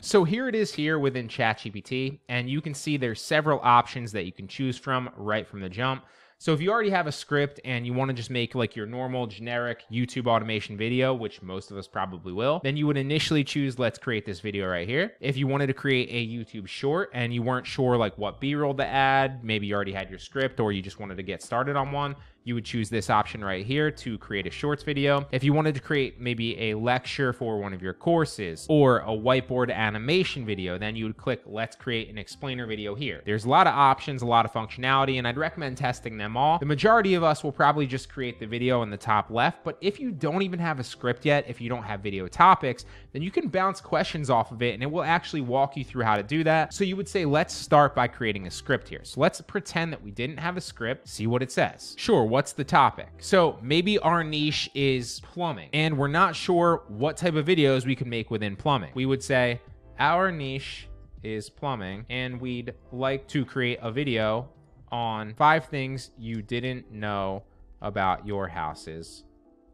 So here it is here within ChatGPT, and you can see there's several options that you can choose from right from the jump. So if you already have a script and you want to just make like your normal generic YouTube automation video, which most of us probably will, then you would initially choose, let's create this video right here. If you wanted to create a YouTube short and you weren't sure like what B-roll to add, maybe you already had your script or you just wanted to get started on one, you would choose this option right here to create a shorts video. If you wanted to create maybe a lecture for one of your courses or a whiteboard animation video, then you would click, let's create an explainer video here. There's a lot of options, a lot of functionality, and I'd recommend testing them all. The majority of us will probably just create the video in the top left, but if you don't even have a script yet, if you don't have video topics, then you can bounce questions off of it and it will actually walk you through how to do that. So you would say, let's start by creating a script here. So let's pretend that we didn't have a script, see what it says. Sure, what's the topic? So maybe our niche is plumbing and we're not sure what type of videos we can make within plumbing. We would say our niche is plumbing and we'd like to create a video on 5 things you didn't know about your house's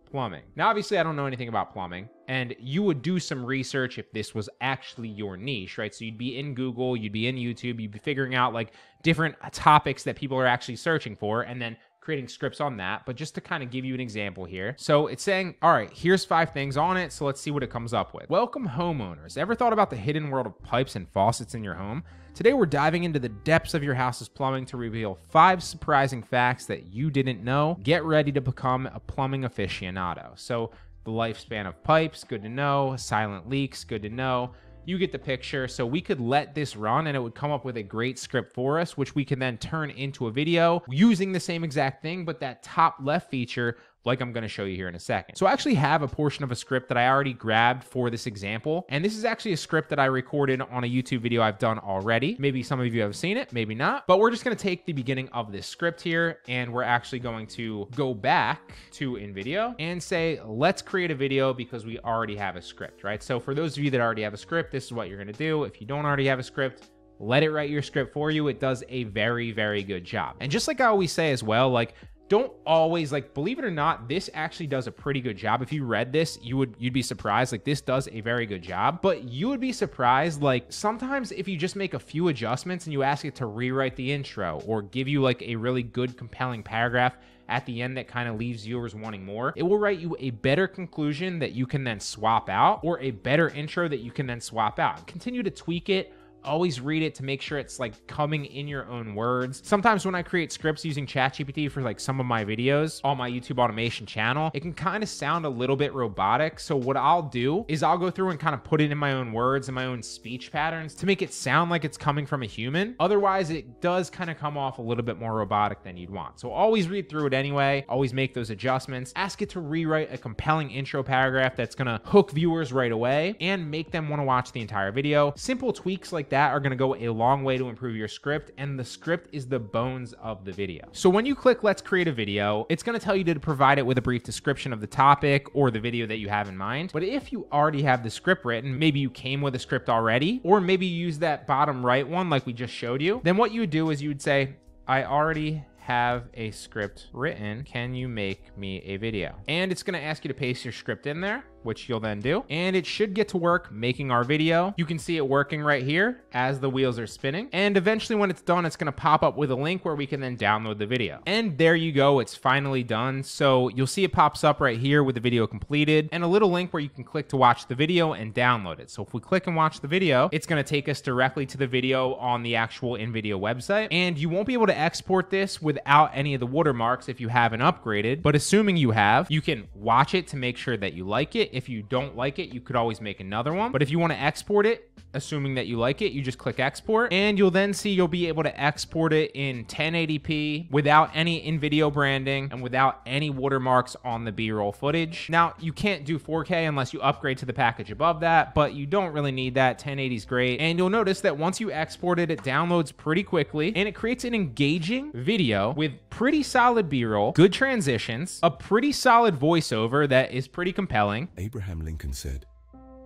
plumbing. Now, obviously I don't know anything about plumbing, and you would do some research if this was actually your niche, right? So you'd be in Google, you'd be in YouTube, you'd be figuring out like different topics that people are actually searching for and then creating scripts on that. But just to kind of give you an example here. So it's saying, all right, here's 5 things on it. So let's see what it comes up with. Welcome homeowners. Ever thought about the hidden world of pipes and faucets in your home? Today, we're diving into the depths of your house's plumbing to reveal 5 surprising facts that you didn't know. Get ready to become a plumbing aficionado. So the lifespan of pipes, good to know. Silent leaks, good to know. You get the picture. So we could let this run and it would come up with a great script for us, which we can then turn into a video using the same exact thing, but that top left feature, like I'm going to show you here in a second. So I actually have a portion of a script that I already grabbed for this example. And this is actually a script that I recorded on a YouTube video I've done already. Maybe some of you have seen it, maybe not, but we're just going to take the beginning of this script here and we're actually going to go back to Invideo and say, let's create a video because we already have a script, right? So for those of you that already have a script, this is what you're going to do. If you don't already have a script, let it write your script for you. It does a very, very good job. And just like I always say as well, like, don't always, like, believe it or not, this actually does a pretty good job. If you read this, you'd be surprised. Like, this does a very good job, but you would be surprised. Like, sometimes if you just make a few adjustments and you ask it to rewrite the intro or give you like a really good, compelling paragraph at the end that kind of leaves viewers wanting more, it will write you a better conclusion that you can then swap out or a better intro that you can then swap out. Continue to tweak it. Always read it to make sure it's like coming in your own words. Sometimes when I create scripts using ChatGPT for like some of my videos on my YouTube automation channel, it can kind of sound a little bit robotic. So what I'll do is I'll go through and kind of put it in my own words and my own speech patterns to make it sound like it's coming from a human. Otherwise, it does kind of come off a little bit more robotic than you'd want. So always read through it anyway. Always make those adjustments. Ask it to rewrite a compelling intro paragraph that's going to hook viewers right away and make them want to watch the entire video. Simple tweaks like that are going to go a long way to improve your script, and the script is the bones of the video. So when you click let's create a video, it's going to tell you to provide it with a brief description of the topic or the video that you have in mind. But if you already have the script written, maybe you came with a script already, or maybe you use that bottom right one like we just showed you, then what you would do is you would say, I already have a script written. Can you make me a video? And it's going to ask you to paste your script in there, which you'll then do. And it should get to work making our video. You can see it working right here as the wheels are spinning. And eventually when it's done, it's going to pop up with a link where we can then download the video. And there you go. It's finally done. So you'll see it pops up right here with the video completed and a little link where you can click to watch the video and download it. So if we click and watch the video, it's going to take us directly to the video on the actual Invideo website. And you won't be able to export this without any of the watermarks if you haven't upgraded. But assuming you have, you can watch it to make sure that you like it. If you don't like it, you could always make another one. But if you want to export it, assuming that you like it, you just click export and you'll then see you'll be able to export it in 1080p without any Invideo branding and without any watermarks on the B-roll footage. Now, you can't do 4K unless you upgrade to the package above that, but you don't really need that. 1080 is great. And you'll notice that once you export it, it downloads pretty quickly and it creates an engaging video with pretty solid B-roll, good transitions, a pretty solid voiceover that is pretty compelling. Abraham Lincoln said,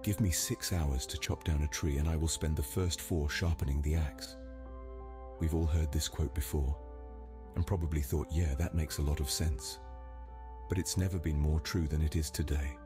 "Give me 6 hours to chop down a tree and I will spend the first 4 sharpening the axe." We've all heard this quote before and probably thought, yeah, that makes a lot of sense. But it's never been more true than it is today.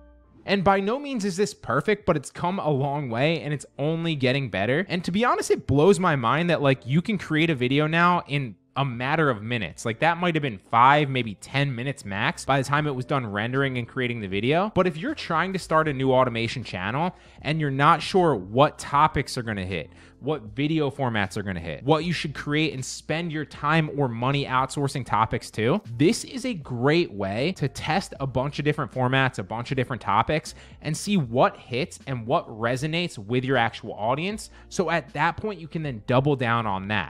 And by no means is this perfect, but it's come a long way and it's only getting better. And to be honest, it blows my mind that like you can create a video now in a matter of minutes. Like that might have been 5, maybe 10 minutes max by the time it was done rendering and creating the video. But if you're trying to start a new automation channel and you're not sure what topics are going to hit, what video formats are going to hit, what you should create and spend your time or money outsourcing topics to, this is a great way to test a bunch of different formats, a bunch of different topics, and see what hits and what resonates with your actual audience. So at that point, you can then double down on that.